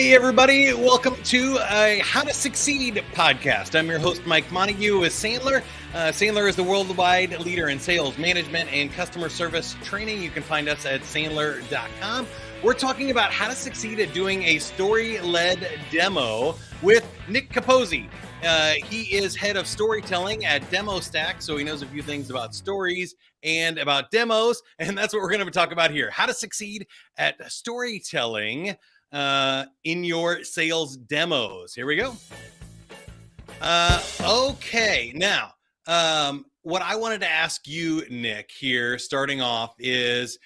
Hey, everybody. Welcome to a How to Succeed podcast. I'm your host, Mike Montague with Sandler. Sandler is the worldwide leader in sales, management, and customer service training. You can find us at Sandler.com. We're talking about how to succeed at doing a story-led demo with Nick Capozzi. He is head of storytelling at DemoStack, so he knows a few things about stories and about demos, and that's what we're going to talk about here. How to succeed at storytelling in your sales demos. Here we go. Okay, now, what I wanted to ask you, Nick, here, starting off is,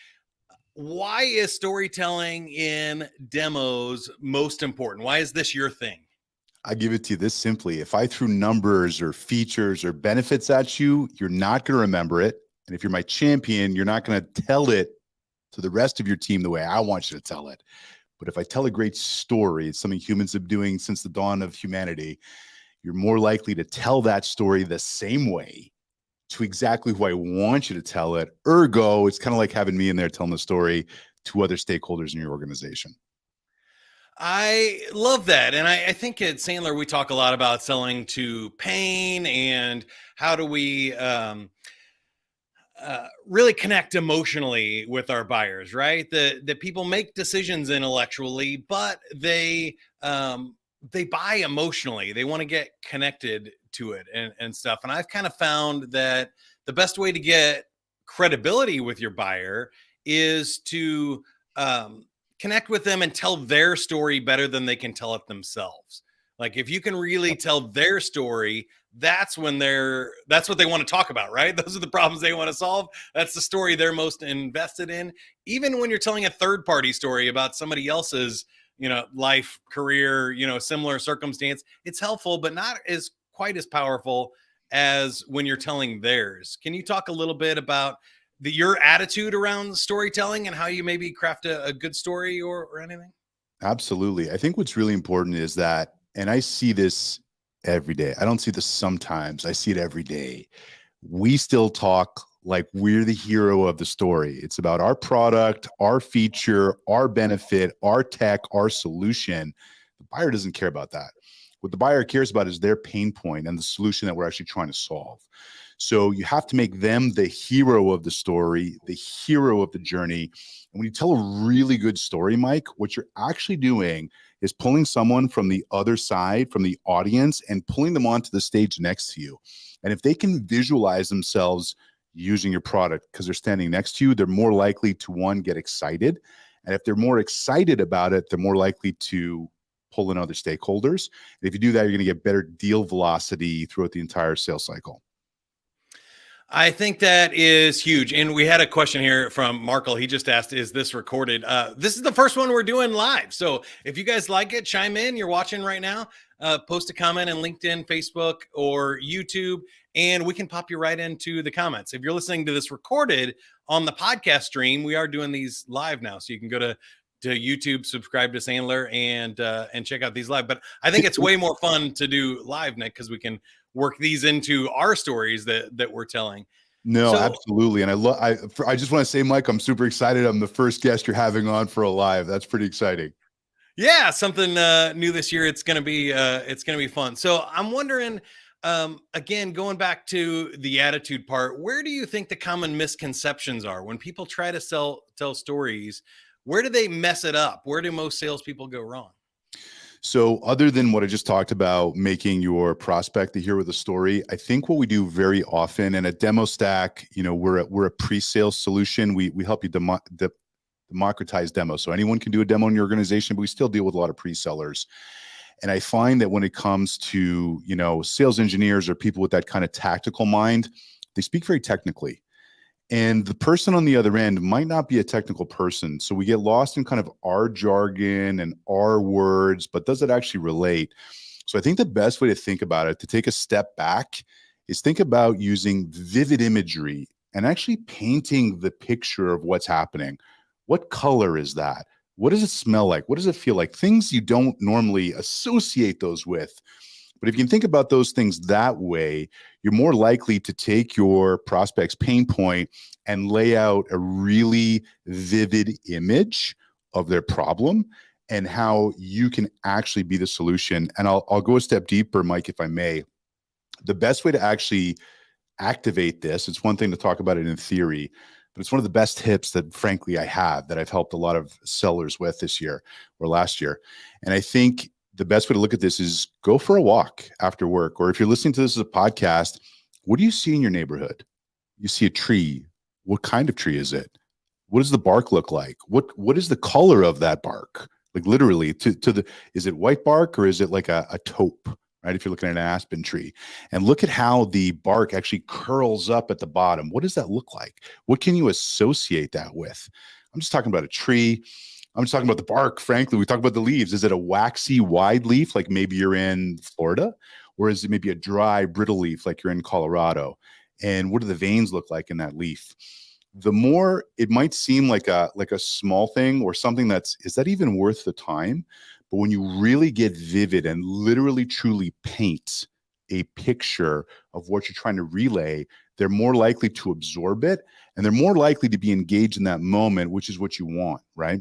why is storytelling in demos most important? Why is this your thing? I give it to you this simply. If I threw numbers or features or benefits at you, you're not going to remember it. And if you're my champion, you're not going to tell it to the rest of your team the way I want you to tell it. But if I tell a great story, it's something humans have been doing since the dawn of humanity, you're more likely to tell that story the same way to exactly who I want you to tell it. Ergo, it's kind of like having me in there telling the story to other stakeholders in your organization. I love that. And I think at Sandler, we talk a lot about selling to pain and how do we really connect emotionally with our buyers, right? That people make decisions intellectually, but they buy emotionally. They want to get connected to it and stuff. And I've kind of found that the best way to get credibility with your buyer is to connect with them and tell their story better than they can tell it themselves. Like if you can really tell their story, that's what they want to talk about, right? Those are the problems they want to solve. That's the story they're most invested in. Even when you're telling a third party story about somebody else's, life, career, similar circumstance, it's helpful, but not as quite as powerful as when you're telling theirs. Can you talk a little bit about your attitude around storytelling and how you maybe craft a good story or anything? Absolutely. I think what's really important is that, and I see this every day. I don't see this sometimes. I see it every day. We still talk like we're the hero of the story. It's about our product, our feature, our benefit, our tech, our solution. The buyer doesn't care about that. What the buyer cares about is their pain point and the solution that we're actually trying to solve. So you have to make them the hero of the story, the hero of the journey. And when you tell a really good story, Mike, what you're actually doing is pulling someone from the other side, from the audience, and pulling them onto the stage next to you. And if they can visualize themselves using your product because they're standing next to you, they're more likely to, one, get excited. And if they're more excited about it, they're more likely to pull in other stakeholders. And if you do that, you're going to get better deal velocity throughout the entire sales cycle. I think that is huge. And we had a question here from Markle. He just asked, is this recorded? This is the first one we're doing live. So if you guys like it, chime in. You're watching right now. Post a comment in LinkedIn, Facebook, or YouTube, and we can pop you right into the comments. If you're listening to this recorded on the podcast stream, we are doing these live now. So you can go to YouTube, subscribe to Sandler, and check out these live. But I think it's way more fun to do live, Nick, because we can work these into our stories that we're telling. No, absolutely. And I just want to say, Mike, I'm super excited. I'm the first guest you're having on for a live. That's pretty exciting. Yeah, something new this year. It's gonna be fun. So I'm wondering, again, going back to the attitude part, where do you think the common misconceptions are when people try to tell stories? Where do they mess it up? Where do most salespeople go wrong? So other than what I just talked about, making your prospect the hero of the story, I think what we do very often, and at DemoStack, we're a pre-sales solution. We help you democratize demos. So anyone can do a demo in your organization, but we still deal with a lot of pre-sellers. And I find that when it comes to, sales engineers or people with that kind of tactical mind, they speak very technically. And the person on the other end might not be a technical person. So we get lost in kind of our jargon and our words, but does it actually relate? So I think the best way to think about it, to take a step back, is think about using vivid imagery and actually painting the picture of what's happening. What color is that? What does it smell like? What does it feel like? Things you don't normally associate those with. But if you can think about those things that way, you're more likely to take your prospect's pain point and lay out a really vivid image of their problem. and how you can actually be the solution. And I'll go a step deeper, Mike, if I may. The best way to actually activate this, it's one thing to talk about it in theory, but it's one of the best tips that frankly I have that I've helped a lot of sellers with this year or last year. And I think the best way to look at this is go for a walk after work, or if you're listening to this as a podcast, what do you see in your neighborhood? You see a tree. What kind of tree is it? What does the bark look like? What is the color of that bark? Like literally is it white bark or is it like a taupe, right? If you're looking at an aspen tree, and look at how the bark actually curls up at the bottom. What does that look like? What can you associate that with? I'm just talking about a tree. I'm just talking about the bark. Frankly, we talk about the leaves. Is it a waxy wide leaf like maybe you're in Florida? Or is it maybe a dry brittle leaf like you're in Colorado? And what do the veins look like in that leaf? The more it might seem like a small thing or something is that even worth the time? But when you really get vivid and literally truly paint a picture of what you're trying to relay, they're more likely to absorb it and they're more likely to be engaged in that moment, which is what you want, right?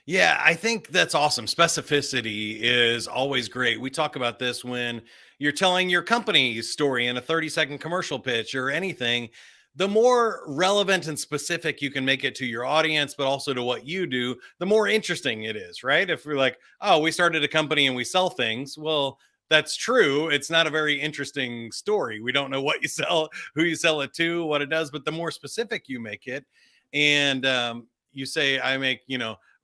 Yeah, I think that's awesome. Specificity is always great. We talk about this when you're telling your company's story in a 30-second commercial pitch or anything. The more relevant and specific you can make it to your audience, but also to what you do, the more interesting it is, right? If we're like, oh, we started a company and we sell things, well, that's true. It's not a very interesting story. We don't know what you sell, who you sell it to, what it does, but the more specific you make it, and you say, I make,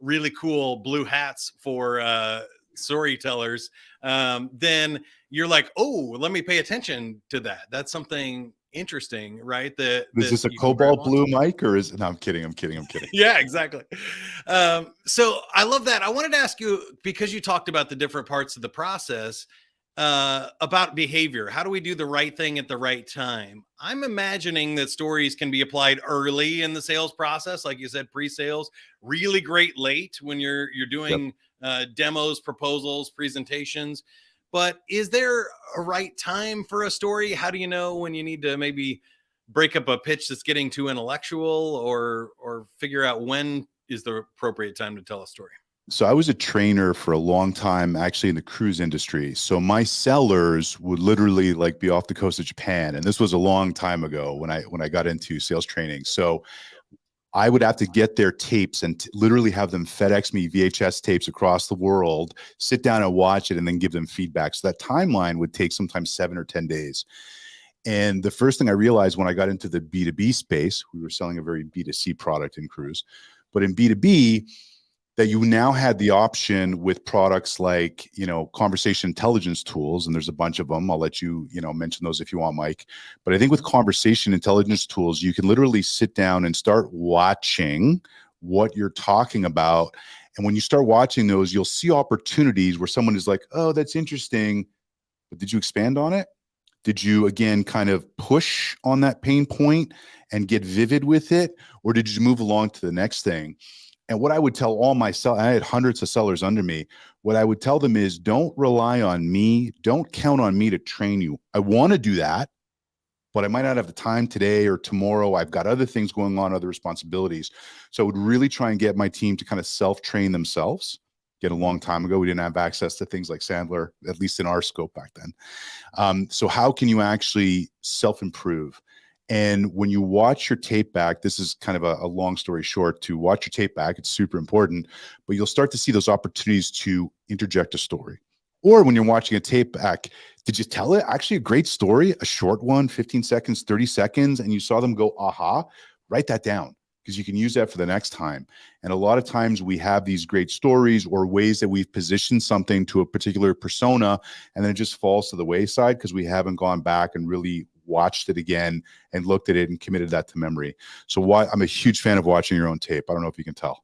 really cool blue hats for storytellers, then you're like, oh, let me pay attention to that. That's something interesting, right? Is That this a you can grab cobalt on. blue, Mike, or is no? I'm kidding. Yeah, exactly. So I love that. I wanted to ask you, because you talked about the different parts of the process, about behavior. How do we do the right thing at the right time? I'm imagining that stories can be applied early in the sales process, like you said, pre-sales. Really great late when you're Yep. doing demos, proposals, presentations. But is there a right time for a story? How do you know when you need to maybe break up a pitch that's getting too intellectual, or figure out when is the appropriate time to tell a story? So I was a trainer for a long time, actually in the cruise industry. So my sellers would literally like be off the coast of Japan, and this was a long time ago when I got into sales training. So I would have to get their tapes and literally have them FedEx me VHS tapes across the world, sit down and watch it, and then give them feedback. So that timeline would take sometimes 7 or 10 days. And the first thing I realized when I got into the B2B space, we were selling a very B2C product in cruise, but in B2B, that you now had the option with products like, conversation intelligence tools, and there's a bunch of them. I'll let you, mention those if you want, Mike. But I think with conversation intelligence tools, you can literally sit down and start watching what you're talking about. And when you start watching those, you'll see opportunities where someone is like, oh, that's interesting, but did you expand on it? Did you, again, kind of push on that pain point and get vivid with it? Or did you move along to the next thing? And what I would tell all my sellers, I had hundreds of sellers under me. What I would tell them is, don't rely on me. Don't count on me to train you. I want to do that, but I might not have the time today or tomorrow. I've got other things going on, other responsibilities. So I would really try and get my team to kind of self-train themselves. Again, a long time ago, we didn't have access to things like Sandler, at least in our scope back then. So how can you actually self-improve? And when you watch your tape back, this is kind of a long story short, to watch your tape back, it's super important, but you'll start to see those opportunities to interject a story. Or when you're watching a tape back, did you tell it? Actually, a great story, a short one, 15 seconds, 30 seconds, and you saw them go, aha, write that down, because you can use that for the next time. And a lot of times we have these great stories or ways that we've positioned something to a particular persona, and then it just falls to the wayside because we haven't gone back and really watched it again and looked at it and committed that to memory. So I'm a huge fan of watching your own tape. I don't know if you can tell.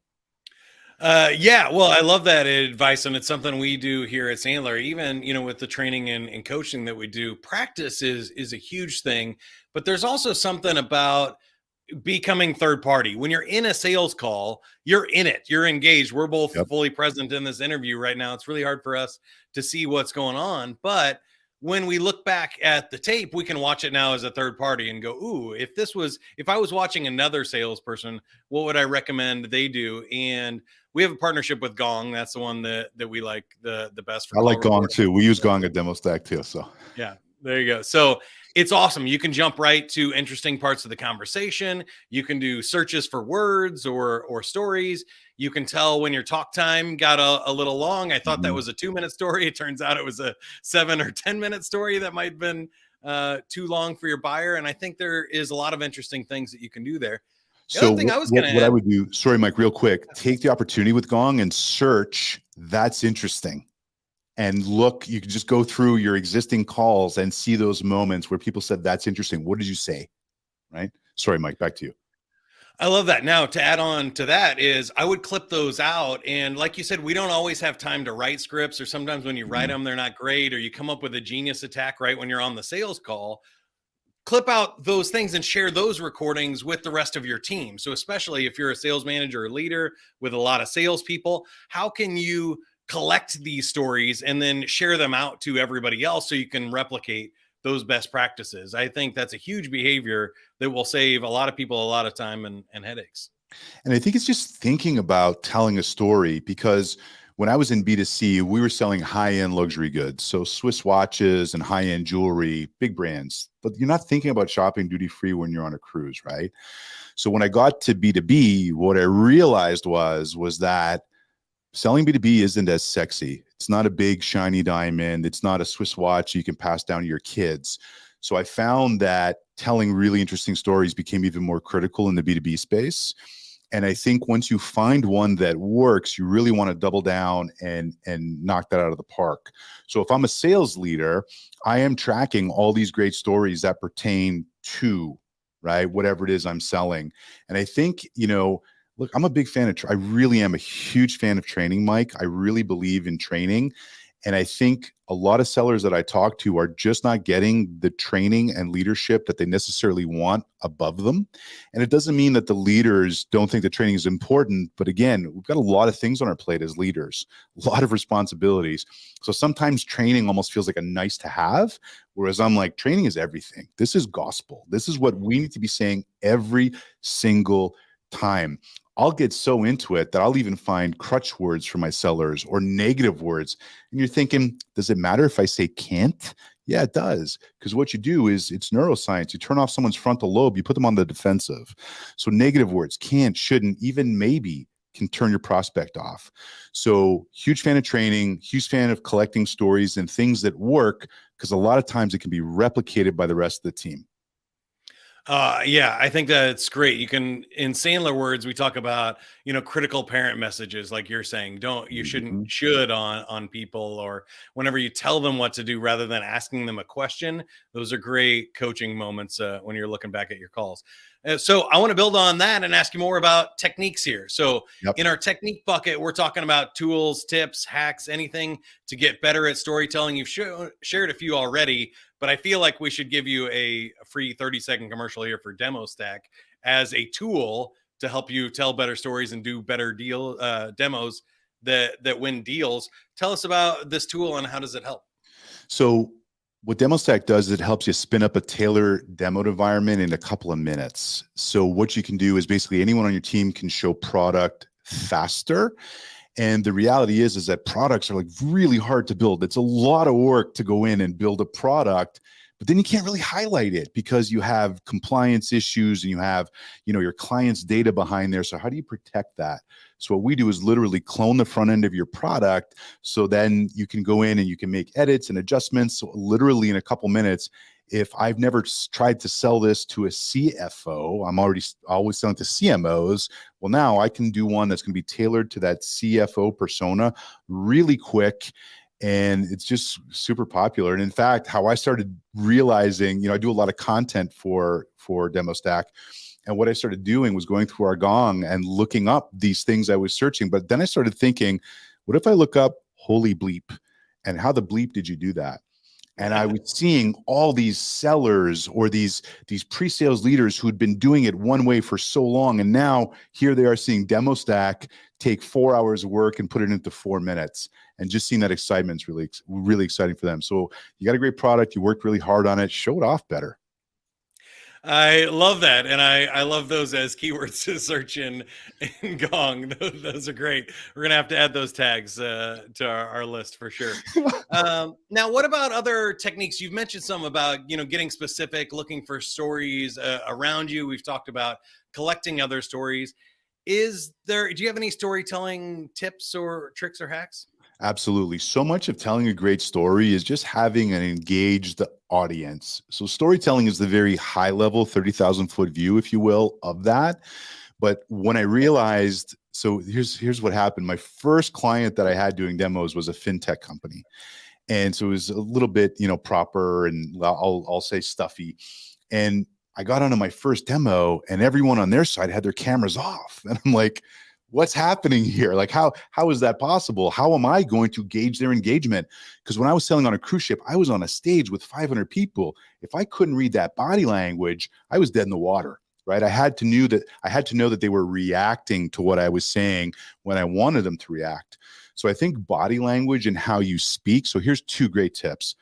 Yeah, well, I love that advice, and it's something we do here at Sandler. Even with the training and coaching that we do, practice is a huge thing. But there's also something about becoming third party. When you're in a sales call, you're in it, you're engaged. We're both Yep. fully present in this interview right now. It's really hard for us to see what's going on, but when we look back at the tape, we can watch it now as a third party and go, ooh, if I was watching another salesperson, what would I recommend they do? And we have a partnership with Gong. That's the one that we like the best for I call like Gong recording. too. We use Gong at DemoStack too. So Yeah, there you go. So it's awesome. You can jump right to interesting parts of the conversation. You can do searches for words or stories. You can tell when your talk time got a little long. I thought that was a 2-minute story. It turns out it was a 7 or 10-minute story that might have been too long for your buyer. And I think there is a lot of interesting things that you can do there. The So other thing I was going to what I add, would do, sorry, Mike, real quick, take the opportunity with Gong and search "that's interesting." And look, you can just go through your existing calls and see those moments where people said, "That's interesting. What did you say?" Right? Sorry, Mike, back to you. I love that. Now, to add on to that is I would clip those out. And like you said, we don't always have time to write scripts, or sometimes when you write them, they're not great, or you come up with a genius attack right when you're on the sales call. Clip out those things and share those recordings with the rest of your team. So especially if you're a sales manager or leader with a lot of salespeople, how can you collect these stories and then share them out to everybody else so you can replicate those best practices? I think that's a huge behavior that will save a lot of people a lot of time and headaches. And I think it's just thinking about telling a story, because when I was in B2C, we were selling high-end luxury goods. So Swiss watches and high-end jewelry, big brands. But you're not thinking about shopping duty-free when you're on a cruise, right? So when I got to B2B, what I realized was that selling B2B isn't as sexy. It's not a big shiny diamond. It's not a Swiss watch you can pass down to your kids. So I found that telling really interesting stories became even more critical in the B2B space. And I think once you find one that works, you really want to double down and knock that out of the park. So if I'm a sales leader, I am tracking all these great stories that pertain to, right, whatever it is I'm selling. And I think, look, I'm a big fan of, I really am a huge fan of training, Mike. I really believe in training. And I think a lot of sellers that I talk to are just not getting the training and leadership that they necessarily want above them. And it doesn't mean that the leaders don't think that training is important. But again, we've got a lot of things on our plate as leaders, a lot of responsibilities. So sometimes training almost feels like a nice to have, whereas I'm like, training is everything. This is gospel. This is what we need to be saying every single time. I'll get so into it that I'll even find crutch words for my sellers or negative words. And you're thinking, does it matter if I say can't? Yeah, it does. Because what you do is, it's neuroscience. You turn off someone's frontal lobe, you put them on the defensive. So negative words, can't, shouldn't, even maybe, can turn your prospect off. So huge fan of training, huge fan of collecting stories and things that work, because a lot of times it can be replicated by the rest of the team. Yeah, I think that's great. You can, in Sandler words, we talk about, critical parent messages, like you're saying, you shouldn't should on people, or whenever you tell them what to do rather than asking them a question. Those are great coaching moments when you're looking back at your calls. So I want to build on that and ask you more about techniques here. So in our technique bucket, we're talking about tools, tips, hacks, anything to get better at storytelling. You've shared a few already, but I feel like we should give you a free 30-second commercial here for DemoStack as a tool to help you tell better stories and do better demos that win deals. Tell us about this tool and how does it help? So what DemoStack does is it helps you spin up a tailored demo environment in a couple of minutes. So what you can do is basically anyone on your team can show product faster. And the reality is that products are like really hard to build. It's a lot of work to go in and build a product, but then you can't really highlight it because you have compliance issues and you have, your client's data behind there. So how do you protect that? So what we do is literally clone the front end of your product. So then you can go in and you can make edits and adjustments. So literally in a couple minutes. If I've never tried to sell this to a CFO, I'm always selling to CMOs. Well, now I can do one that's going to be tailored to that CFO persona really quick. And it's just super popular. And in fact, how I started realizing, I do a lot of content for DemoStack. And what I started doing was going through our Gong and looking up these things I was searching. But then I started thinking, what if I look up holy bleep? And how the bleep did you do that? And I was seeing all these sellers or these pre-sales leaders who'd been doing it one way for so long. And now here they are seeing DemoStack take 4 hours of work and put it into 4 minutes. And just seeing that excitement is really, really exciting for them. So you got a great product. You worked really hard on it. Show it off better. I love that. And I love those as keywords to search in Gong. Those are great. We're going to have to add those tags to our list for sure. Now, what about other techniques? You've mentioned some about, getting specific, looking for stories around you. We've talked about collecting other stories. Do you have any storytelling tips or tricks or hacks? Absolutely. So much of telling a great story is just having an engaged audience. So storytelling is the very high level, 30,000 foot view, if you will, of that. But when I realized, so here's what happened. My first client that I had doing demos was a fintech company. And so it was a little bit, proper and I'll say stuffy. And I got onto my first demo and everyone on their side had their cameras off. And I'm like, what's happening here? Like, how is that possible? How am I going to gauge their engagement? Because when I was selling on a cruise ship, I was on a stage with 500 people. If I couldn't read that body language, I was dead in the water, right? I had to know that they were reacting to what I was saying when I wanted them to react. So I think body language and how you speak. So here's 2 great tips.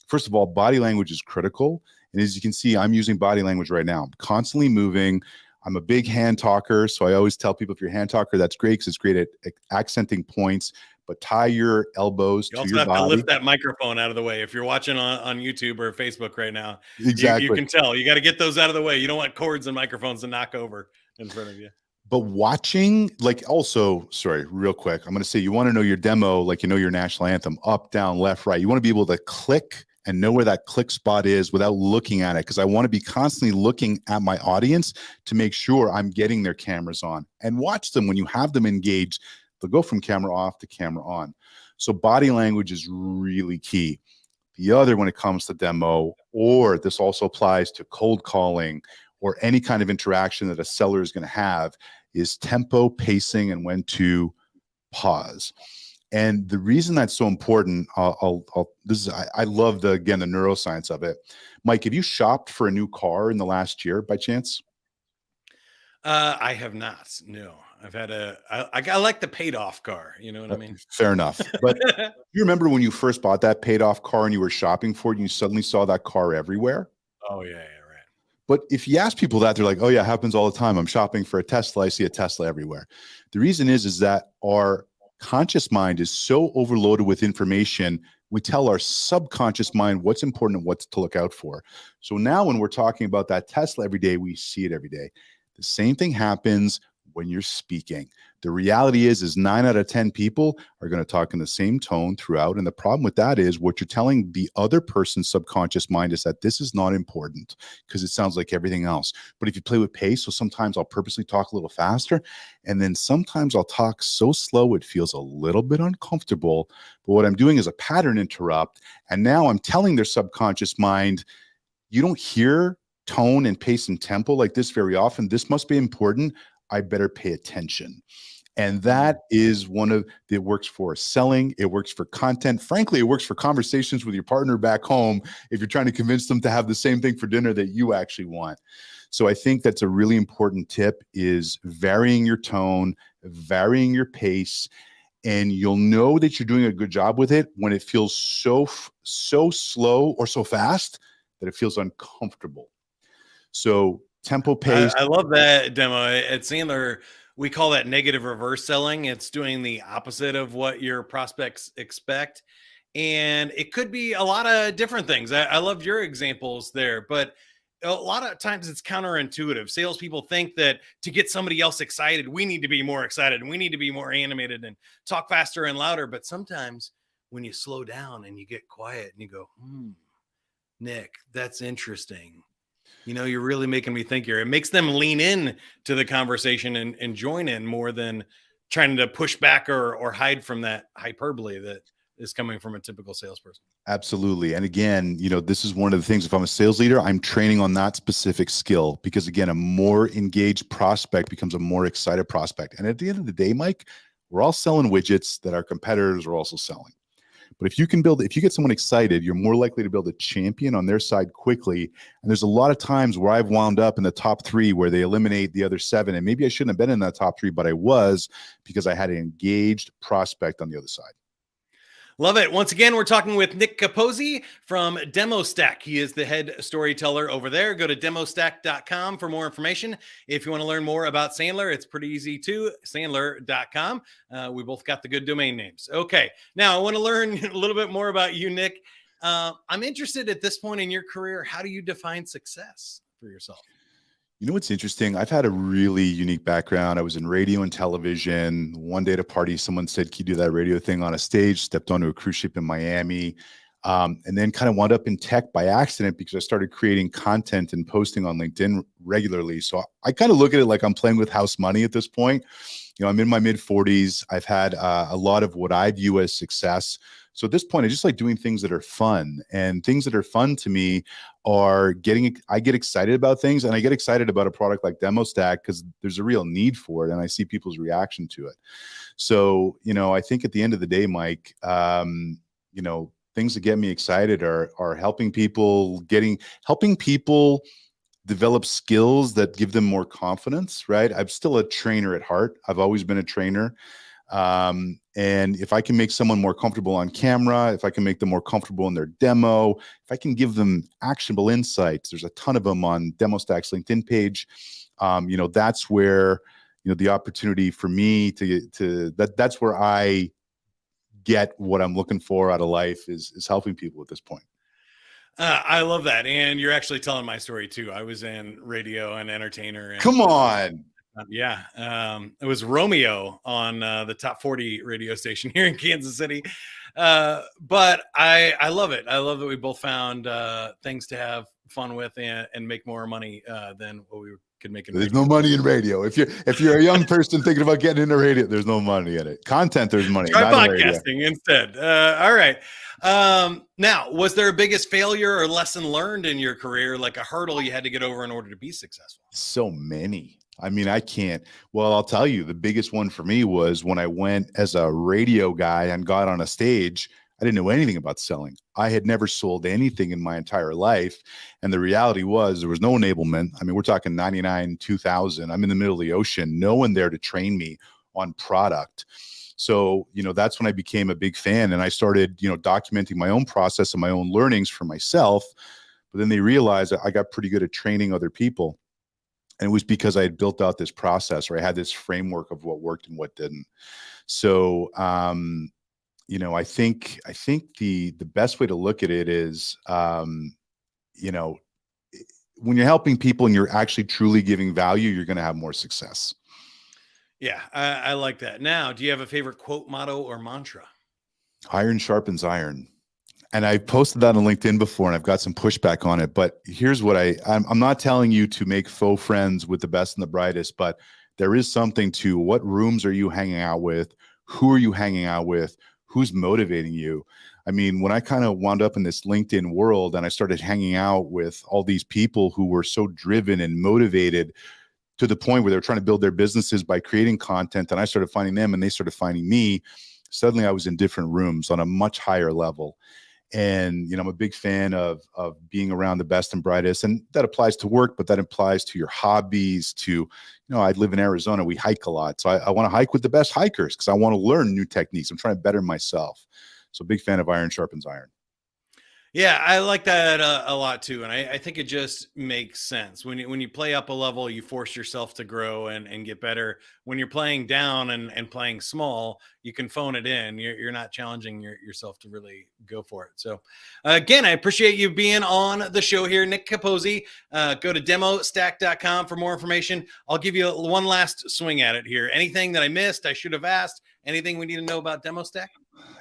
First of all, body language is critical. And as you can see, I'm using body language right now. I'm constantly moving. I'm a big hand talker, so I always tell people if you're a hand talker, that's great because it's great at accenting points, but tie your elbows to your body. You also have to lift that microphone out of the way. If you're watching on YouTube or Facebook right now, exactly. You can tell. You got to get those out of the way. You don't want cords and microphones to knock over in front of you. But watching, real quick, I'm going to say you want to know your demo, like your national anthem, up, down, left, right. You want to be able to click and know where that click spot is without looking at it. Because I want to be constantly looking at my audience to make sure I'm getting their cameras on. And watch them when you have them engaged. They'll go from camera off to camera on. So body language is really key. The other, when it comes to demo, or this also applies to cold calling or any kind of interaction that a seller is going to have, is tempo, pacing, and when to pause. And the reason that's so important, I love the neuroscience of it. Mike, have you shopped for a new car in the last year by chance? I have not. No, I've had I like the paid off car. You know what I mean? Fair enough. But you remember when you first bought that paid off car and you were shopping for it and you suddenly saw that car everywhere? Oh yeah, right. But if you ask people that, they're like, oh yeah, it happens all the time. I'm shopping for a Tesla. I see a Tesla everywhere. The reason is that our conscious mind is so overloaded with information. We tell our subconscious mind what's important and what to look out for. So now when we're talking about that Tesla every day, we see it every day. The same thing happens when you're speaking. The reality is 9 out of 10 people are going to talk in the same tone throughout. And the problem with that is what you're telling the other person's subconscious mind is that this is not important because it sounds like everything else. But if you play with pace, so sometimes I'll purposely talk a little faster. And then sometimes I'll talk so slow, it feels a little bit uncomfortable. But what I'm doing is a pattern interrupt. And now I'm telling their subconscious mind, you don't hear tone and pace and tempo like this very often. This must be important. I better pay attention. And that is it works for selling. It works for content. Frankly, it works for conversations with your partner back home if you're trying to convince them to have the same thing for dinner that you actually want. So I think that's a really important tip is varying your tone, varying your pace, and you'll know that you're doing a good job with it when it feels so slow or so fast that it feels uncomfortable. So tempo, pace. I love that demo at Sandler. We call that negative reverse selling. It's doing the opposite of what your prospects expect. And it could be a lot of different things. I loved your examples there, but a lot of times it's counterintuitive. Salespeople think that to get somebody else excited, we need to be more excited and we need to be more animated and talk faster and louder. But sometimes when you slow down and you get quiet and you go, Nick, that's interesting. You're really making me think here. It makes them lean in to the conversation and join in more than trying to push back or hide from that hyperbole that is coming from a typical salesperson. Absolutely. And again, this is one of the things, if I'm a sales leader, I'm training on that specific skill because again, a more engaged prospect becomes a more excited prospect. And at the end of the day, Mike, we're all selling widgets that our competitors are also selling. But if you get someone excited, you're more likely to build a champion on their side quickly. And there's a lot of times where I've wound up in the top 3 where they eliminate the other 7. And maybe I shouldn't have been in that top 3, but I was, because I had an engaged prospect on the other side. Love it. Once again, we're talking with Nick Capozzi from DemoStack. He is the head storyteller over there. Go to demostack.com for more information. If you want to learn more about Sandler, it's pretty easy too, sandler.com. We both got the good domain names. Okay. Now I want to learn a little bit more about you, Nick. I'm interested at this point in your career. How do you define success for yourself? You know what's interesting? I've had a really unique background. I was in radio and television. One day at a party, someone said, "Can you do that radio thing on a stage?" Stepped onto a cruise ship in Miami, and then kind of wound up in tech by accident because I started creating content and posting on LinkedIn regularly. So I kind of look at it like I'm playing with house money at this point. I'm in my mid 40s. I've had a lot of what I view as success. So at this point, I just like doing things that are fun, and things that are fun to me are I get excited about things, and I get excited about a product like DemoStack because there's a real need for it, and I see people's reaction to it. So, I think at the end of the day, Mike, things that get me excited are helping people develop skills that give them more confidence, right? I'm still a trainer at heart. I've always been a trainer. And if I can make someone more comfortable on camera, if I can make them more comfortable in their demo, if I can give them actionable insights, there's a ton of them on DemoStack's LinkedIn page. That's where, the opportunity for me that's where I get what I'm looking for out of life is helping people at this point. I love that. And you're actually telling my story too. I was in radio and entertainer. And, come on. It was Romeo on the top 40 radio station here in Kansas City. But I love it. I love that we both found things to have fun with and make more money than what we could make in radio. There's no money in radio. If you're a young person thinking about getting into radio, there's no money in it. Content, there's money. Try podcasting instead. All right. Now, was there a biggest failure or lesson learned in your career, like a hurdle you had to get over in order to be successful? So many. I mean, I'll tell you, the biggest one for me was when I went as a radio guy and got on a stage. I didn't know anything about selling. I had never sold anything in my entire life. And the reality was there was no enablement. I mean, we're talking 99, 2000. I'm in the middle of the ocean, no one there to train me on product. So, that's when I became a big fan, and I started, documenting my own process and my own learnings for myself. But then they realized that I got pretty good at training other people. And it was because I had built out this process, or I had this framework of what worked and what didn't. So, I think the best way to look at it is, when you're helping people and you're actually truly giving value, you're going to have more success. Yeah, I like that. Now, do you have a favorite quote, motto, or mantra? Iron sharpens iron. And I posted that on LinkedIn before, and I've got some pushback on it. But here's what I'm not telling you to make faux friends with the best and the brightest, but there is something to what rooms are you hanging out with? Who are you hanging out with? Who's motivating you? I mean, when I kind of wound up in this LinkedIn world and I started hanging out with all these people who were so driven and motivated to the point where they were trying to build their businesses by creating content, and I started finding them and they started finding me, suddenly I was in different rooms on a much higher level. And, I'm a big fan of being around the best and brightest. And that applies to work, but that applies to your hobbies, to, I live in Arizona, we hike a lot. So I want to hike with the best hikers because I want to learn new techniques. I'm trying to better myself. So big fan of iron sharpens iron. Yeah, I like that a lot too. And I think it just makes sense. When you play up a level, you force yourself to grow and get better. When you're playing down and playing small, you can phone it in. You're not challenging yourself to really go for it. So again, I appreciate you being on the show here, Nick Capozzi. Go to demostack.com for more information. I'll give you one last swing at it here. Anything that I missed, I should have asked, anything we need to know about DemoStack?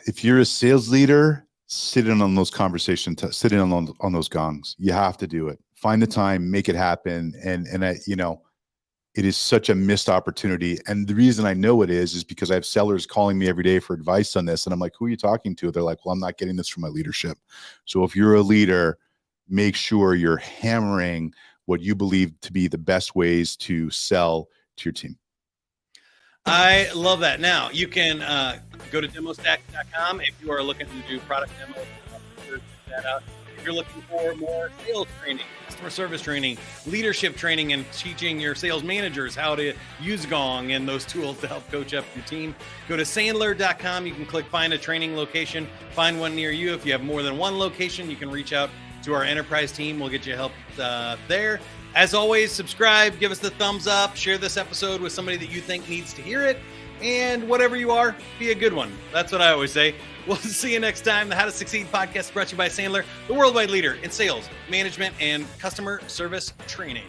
If you're a sales leader, sit in on those conversations, sit in on those gongs. You have to do it. Find the time, make it happen. And it is such a missed opportunity. And the reason I know it is because I have sellers calling me every day for advice on this. And I'm like, who are you talking to? They're like, well, I'm not getting this from my leadership. So if you're a leader, make sure you're hammering what you believe to be the best ways to sell to your team. I love that. Now, you can go to DemoStack.com if you are looking to do product demos. Check that out. If you're looking for more sales training, customer service training, leadership training, and teaching your sales managers how to use Gong and those tools to help coach up your team, go to Sandler.com. You can click find a training location, find one near you. If you have more than one location, you can reach out to our enterprise team. We'll get you help there. As always, subscribe, give us the thumbs up, share this episode with somebody that you think needs to hear it. And whatever you are, be a good one. That's what I always say. We'll see you next time. The How to Succeed podcast is brought to you by Sandler, the worldwide leader in sales, management, and customer service training.